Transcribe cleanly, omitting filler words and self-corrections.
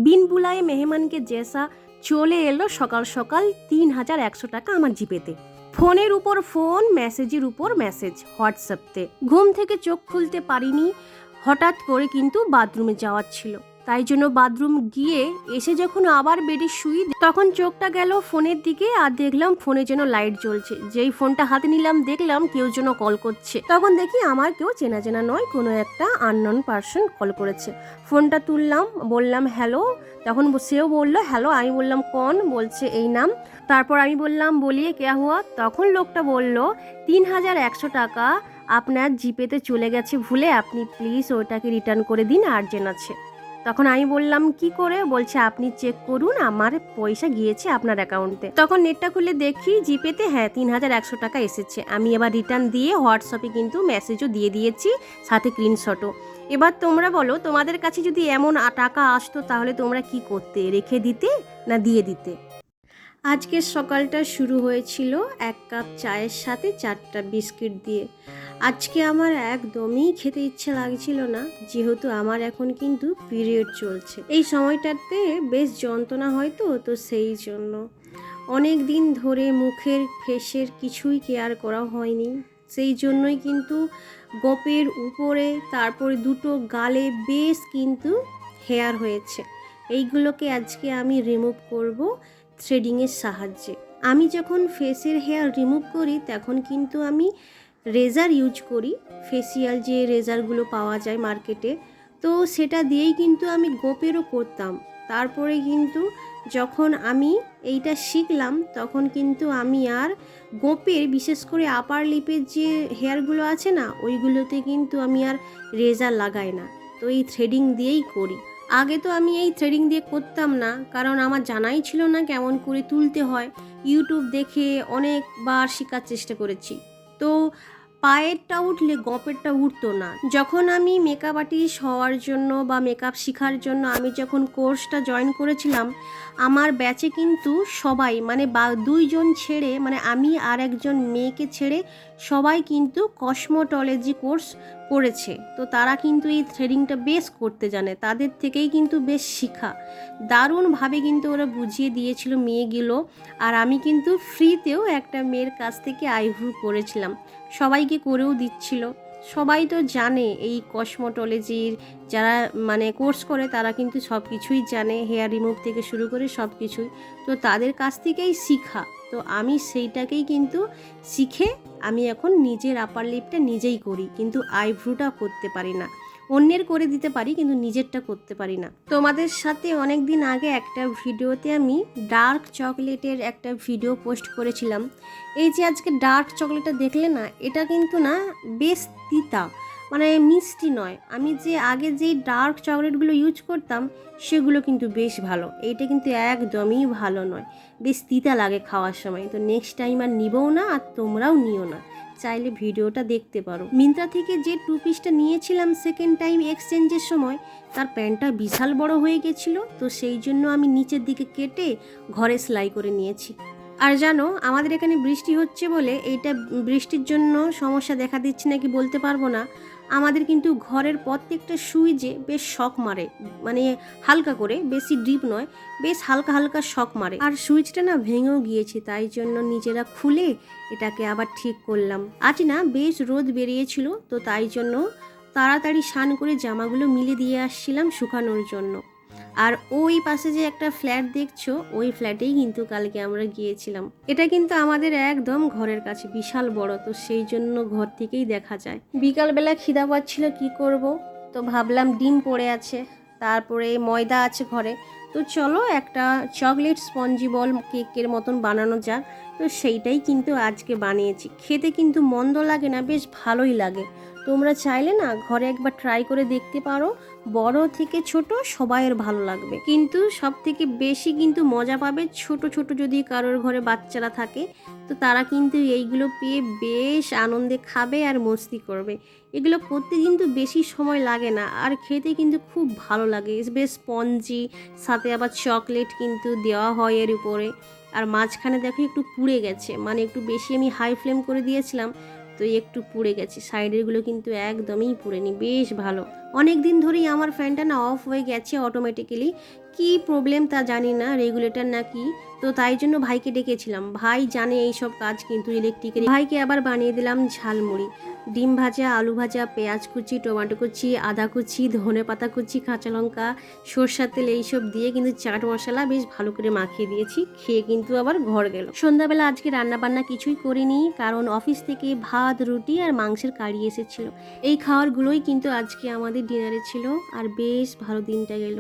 বিন বুলায়ে মেহমানকে জেসা চলে এলো সকাল সকাল 3100 টাকা আমার জিপেতে। ফোনের উপর ফোন, মেসেজের উপর মেসেজ হোয়াটসঅ্যাপতে। ঘুম থেকে চোখ খুলতে পারিনি, হঠাৎ করে কিন্তু বাথরুমে যাওয়ার ছিল, তাই জন্য বাথরুম গিয়ে এসে যখন আবার বেডে শুই তখন চোখটা গেল ফোনের দিকে আর দেখলাম ফোনে যেন লাইট জ্বলছে। যেই ফোনটা হাতে নিলাম দেখলাম কেউ যেন কল করছে। তখন দেখি আমার কেউ চেনা চেনা নয়, কোনো একটা আননোন পারসন কল করেছে। ফোনটা তুললাম, বললাম হ্যালো, তখন সেও বললো হ্যালো, আমি বললাম কোন, বলছে এই নাম। তারপর আমি বললাম বলিয়ে কেয়া হুয়া, তখন লোকটা বলল 3100 টাকা আপনার জিপেতে চলে গেছে ভুলে, আপনি প্লিজ ওটাকে রিটার্ন করে দিন, আর্জেন্ট আছে। তখন আমি বললাম কি করে, বলছে আপনি চেক করুন আমার পয়সা গিয়েছে আপনার অ্যাকাউন্টে। তখন নেটটা খুলে দেখি জিপেতে হ্যাঁ 3100 টাকা এসেছে। আমি এবার রিটার্ন দিয়ে হোয়াটসঅ্যাপে কিন্তু মেসেজও দিয়ে দিয়েছি, সাথে স্ক্রিনশটও। এবার তোমরা বলো, তোমাদের কাছে যদি এমন টাকা আসতো তাহলে তোমরা কি করতে, রেখে দিতে না দিয়ে দিতে? আজকের সকালটা শুরু হয়েছিল 1 কাপ চায়ের সাথে 4টা বিস্কিট দিয়ে। আজকে আমার একদমই খেতে ইচ্ছে লাগছিল না, যেহেতু আমার এখন কিন্তু পিরিয়ড চলছে। এই সময়টাতে বেশ যন্ত্রণা হয় তো সেই জন্য অনেক দিন ধরে মুখের ফেসের কিছুই কেয়ার করা হয়নি। সেই জন্যই কিন্তু গোপের উপরে, তারপরে দুটো গালে বেশ কিন্তু হেয়ার হয়েছে। এইগুলোকে আজকে আমি রিমুভ করব থ্রেডিংয়ের সাহায্যে। আমি যখন ফেসের হেয়ার রিমুভ করি তখন কিন্তু আমি রেজার ইউজ করি, ফেসিয়াল যে রেজারগুলো পাওয়া যায় মার্কেটে, তো সেটা দিয়েই কিন্তু আমি গোপেরও করতাম। তারপরে কিন্তু যখন আমি এইটা শিখলাম তখন কিন্তু আমি আর গোপের, বিশেষ করে আপার লিপের যে হেয়ারগুলো আছে না, ওইগুলোতে কিন্তু আমি আর রেজার লাগাই না, তো এই থ্রেডিং দিয়েই করি। আগে তো আমি এই থ্রেডিং দিয়ে করতাম না, কারণ আমার জানাই ছিল না কেমন করে তুলতে হয়। ইউটিউব দেখে অনেকবার শেখার চেষ্টা করেছি, তো পায়েরটা উঠলে গপেরটা উঠতো না। যখন আমি মেকআপ আর্টিস্ট হওয়ার জন্য বা মেকআপ শেখার জন্য আমি যখন কোর্সটা জয়েন করেছিলাম, আমার ব্যাচে কিন্তু সবাই মানে 2জন ছেড়ে, মানে আমি আর একজন মেয়েকে ছেড়ে সবাই কিন্তু কসমোটলজি কোর্স করেছে। তো তারা কিন্তু এই থ্রেডিংটা বেশ করতে জানে, তাদের থেকেই কিন্তু বেশ শিখা। দারুণভাবে কিন্তু ওরা বুঝিয়ে দিয়েছিল মেয়েগুলো। আর আমি কিন্তু ফ্রিতেও একটা মেয়ের কাছ থেকে আইব্রু করেছিলাম, সবাইকে করেও দিচ্ছিল। সবাই তো জানে এই কসমোটলজির যারা মানে কোর্স করে তারা কিন্তু সব কিছুই জানে, হেয়ার রিমুভ থেকে শুরু করে সব কিছুই, তো তাদের কাছ থেকেই শিখা। তো আমি সেইটাকেই কিন্তু শিখে আমি এখন নিজের আপার লিপটা নিজেই করি, কিন্তু আইব্রুটা করতে পারি না। অন্যের করে দিতে পারি কিন্তু নিজেরটা করতে পারি না। তোমাদের সাথে অনেক দিন আগে একটা ভিডিওতে আমি ডার্ক চকলেটের একটা ভিডিও পোস্ট করেছিলাম। এই যে আজকে ডার্ক চকলেটটা দেখলে না, এটা কিন্তু না বেশ তিতা, মানে মিষ্টি নয়। আমি যে আগে যেই ডার্ক চকলেটগুলো ইউজ করতাম সেগুলো কিন্তু বেশ ভালো, এইটা কিন্তু একদমই ভালো নয়, বেশ তিতা লাগে খাওয়ার সময়। তো নেক্সট টাইম আর নিবও না, আর তোমরাও নিও না, চাইলে ভিডিওটা দেখতে পারো। মিন্ত্রা থেকে যে 2 পিসটা নিয়েছিলাম সেকেন্ড টাইম এক্সচেঞ্জের সময়, তার প্যান্টটা বিশাল বড় হয়ে গেছিলো, তো সেই জন্য আমি নিচের দিকে কেটে ঘরে সেলাই করে নিয়েছি। আর জানো, আমাদের এখানে বৃষ্টি হচ্ছে বলে, এইটা বৃষ্টির জন্য সমস্যা দেখা দিচ্ছে নাকি বলতে পারবো না, আমাদের কিন্তু ঘরের প্রত্যেকটা সুইচে বেশ শক মারে, মানে হালকা করে, বেশি ডিপ নয়, বেশ হালকা হালকা শক মারে। আর সুইচটা না ভেঙেও গিয়েছে, তাই জন্য নিজেরা খুলে এটাকে আবার ঠিক করলাম। আজ না বেশ রোদ বেরিয়েছিল, তো তাই জন্য তাড়াতাড়ি স্নান করে জামাগুলো মিলে দিয়ে আসছিলাম শুকানোর জন্য। আর ওই পাশে যে একটা ফ্ল্যাট দেখছো, ওই ফ্ল্যাটেই কিন্তু কালকে আমরা গিয়েছিলাম। এটা কিন্তু আমাদের একদম ঘরের কাছে, বিশাল বড়, তো সেই জন্য ঘর থেকেই দেখা যায়। বিকালবেলা খিদা পাচ্ছিল, কি করব, তো ভাবলাম ডিম পড়ে আছে, তারপরে ময়দা আছে ঘরে, তো চলো একটা চকলেট স্পঞ্জি বল কেকের মতন বানানো যাক। তো সেইটাই কিন্তু আজকে বানিয়েছি। খেতে কিন্তু মন্দ লাগে না, বেশ ভালোই লাগে। তোমরা চাইলে না ঘরে একবার ট্রাই করে দেখতে পারো, বড় থেকে ছোট সবাইয়ের ভালো লাগবে। কিন্তু সব থেকে বেশি কিন্তু মজা পাবে ছোট ছোট যদি কারোর ঘরে বাচ্চারা থাকে, তো তারা কিন্তু এইগুলো পেয়ে বেশ আনন্দে খাবে আর মস্তি করবে। এগুলো করতে কিন্তু বেশি সময় লাগে না, আর খেতে কিন্তু খুব ভালো লাগে, বেশ স্পঞ্জি, সাথে আবার চকলেট কিন্তু দেওয়া হয় এর উপরে। আর মাঝখানে দেখো একটু পুড়ে গেছে, মানে একটু বেশি আমি হাই ফ্লেম করে দিয়েছিলাম, তো একটু পুড়ে গেছে, সাইডেরগুলো কিন্তু একদমই পুড়েনি, বেশ ভালো। অনেক দিন ধরেই আমার ফ্যানটা না অফ হয়ে গেছে অটোমেটিক্যালি, কি প্রবলেম তা জানি না, রেগুলেটর নাকি। তো তাই জন্য ভাইকে ডেকেছিলাম, ভাই জানে এইসব কাজ কিন্তু ইলেকট্রিকের। ভাইকে আবার বানিয়ে দিলাম ঝালমুড়ি, ডিম ভাজা, আলু ভাজা, পেঁয়াজ কুচি, টমেটো কুচি, আদা কুচি, ধনে পাতা কুচি, কাঁচা লঙ্কা, সর্ষের তেল এইসব দিয়ে কিন্তু চাট মশলা বেশ ভালো করে মাখিয়ে দিয়েছি। খেয়ে কিন্তু আবার ঘর গেল। সন্ধ্যাবেলা আজকে রান্না বান্না কিছুই করিনি, কারণ অফিস থেকে ভাত, রুটি আর মাংসের কারি এসেছিল। এই খাবারগুলোই কিন্তু আজকে আমাদের ডিনারে ছিল, আর বেশ ভালো দিনটা গেল।